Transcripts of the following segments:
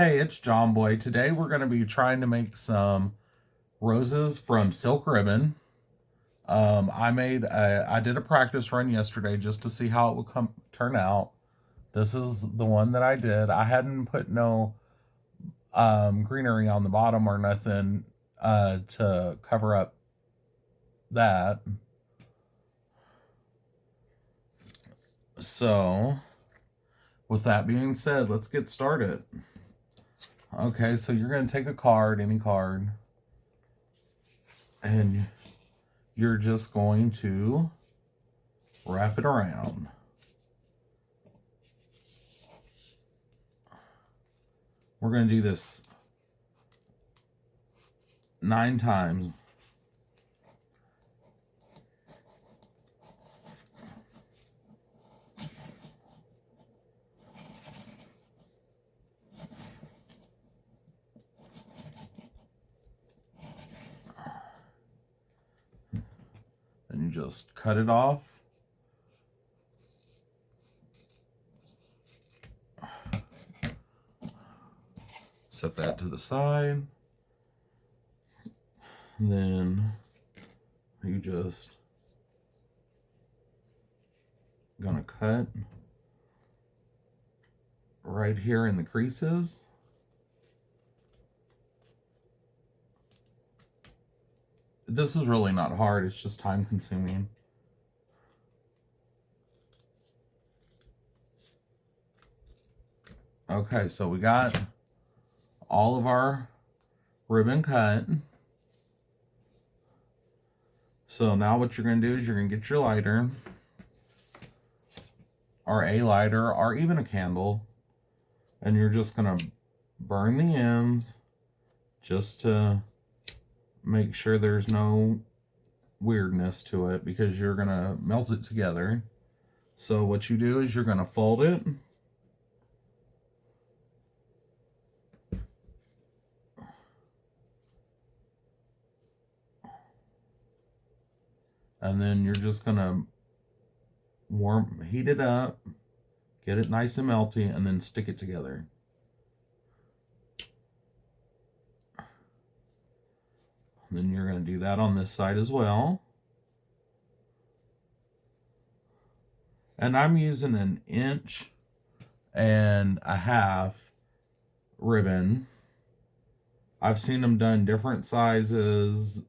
Hey, it's John Boy. Today we're going to be trying to make some roses from silk ribbon. I did a practice run yesterday just to see how it would turn out. This is the one that I did. I hadn't put no greenery on the bottom or nothing to cover up that. So, with that being said, let's get started. Okay, so you're going to take a card, any card, and you're just going to wrap it around. We're going to do this 9 times. And you just cut it off. Set that to the side. And then you just gonna cut right here in the creases. This is really not hard, it's just time consuming. Okay, so we got all of our ribbon cut. So now what you're going to do is you're going to get your lighter, or a lighter, or even a candle, and you're just going to burn the ends just to make sure there's no weirdness to it, because you're going to melt it together. So what you do is you're going to fold it. And then you're just going to heat it up, get it nice and melty, and then stick it together. And then you're going to do that on this side as well. And I'm using 1.5 inch ribbon. I've seen them done different sizes.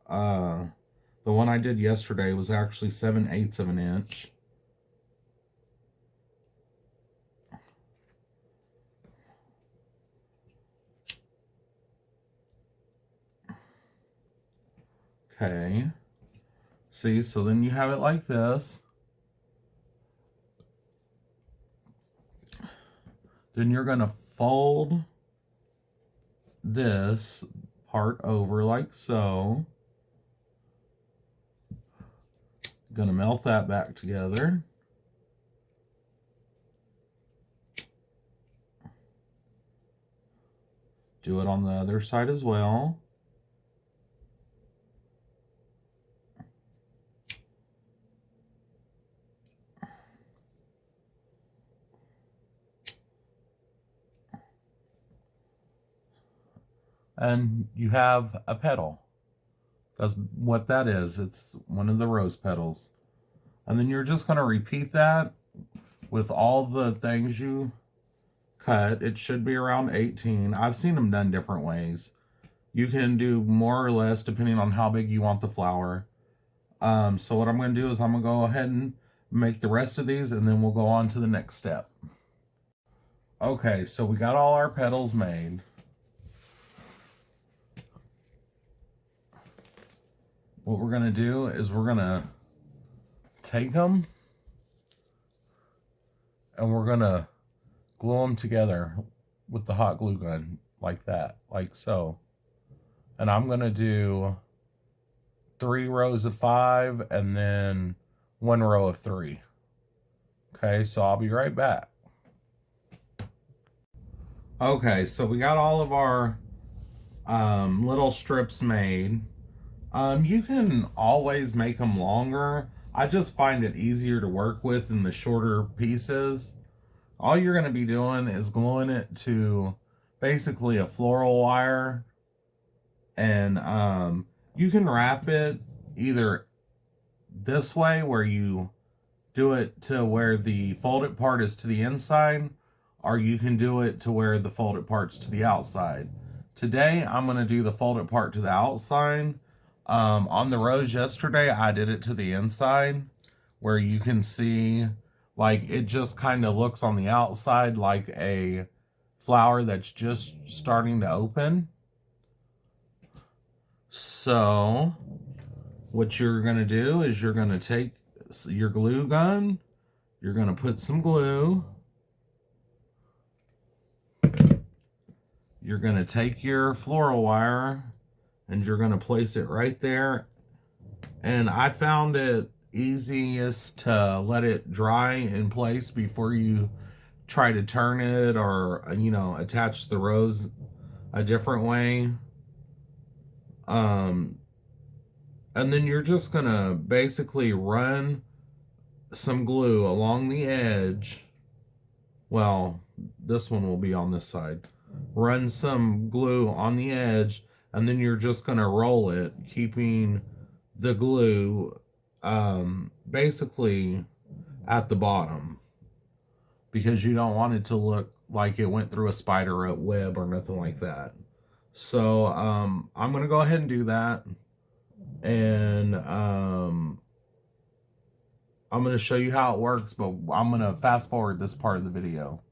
The one I did yesterday was actually 7/8 of an inch. Okay. See, so then you have it like this. Then you're going to fold this part over like so. Going to melt that back together. Do it on the other side as well. And you have a petal. That's what that is. It's one of the rose petals. And then you're just going to repeat that with all the things you cut. It should be around 18. I've seen them done different ways. You can do more or less depending on how big you want the flower. So what I'm going to do is I'm going to go ahead and make the rest of these, and then we'll go on to the next step. Okay, so we got all our petals made. What we're going to do is we're going to take them and we're going to glue them together with the hot glue gun like that, like so. And I'm going to do 3 rows of 5 and then 1 row of 3. Okay, so I'll be right back. Okay, so we got all of our little strips made. You can always make them longer. I just find it easier to work with in the shorter pieces. All you're going to be doing is gluing it to basically a floral wire, and you can wrap it either this way where you do it to where the folded part is to the inside, or you can do it to where the folded part's to the outside. Today, I'm going to do the folded part to the outside. On the rose yesterday, I did it to the inside, where you can see, like, it just kind of looks on the outside like a flower that's just starting to open. So, what you're going to do is you're going to take your glue gun, you're going to put some glue, you're going to take your floral wire, and you're going to place it right there. And I found it easiest to let it dry in place before you try to turn it or, you know, attach the rose a different way. And then you're just going to basically run some glue along the edge. Well, this one will be on this side. Run some glue on the edge, and then you're just going to roll it, keeping the glue basically at the bottom, because you don't want it to look like it went through a spider web or nothing like that. So I'm going to go ahead and do that. And I'm going to show you how it works, but I'm going to fast forward this part of the video.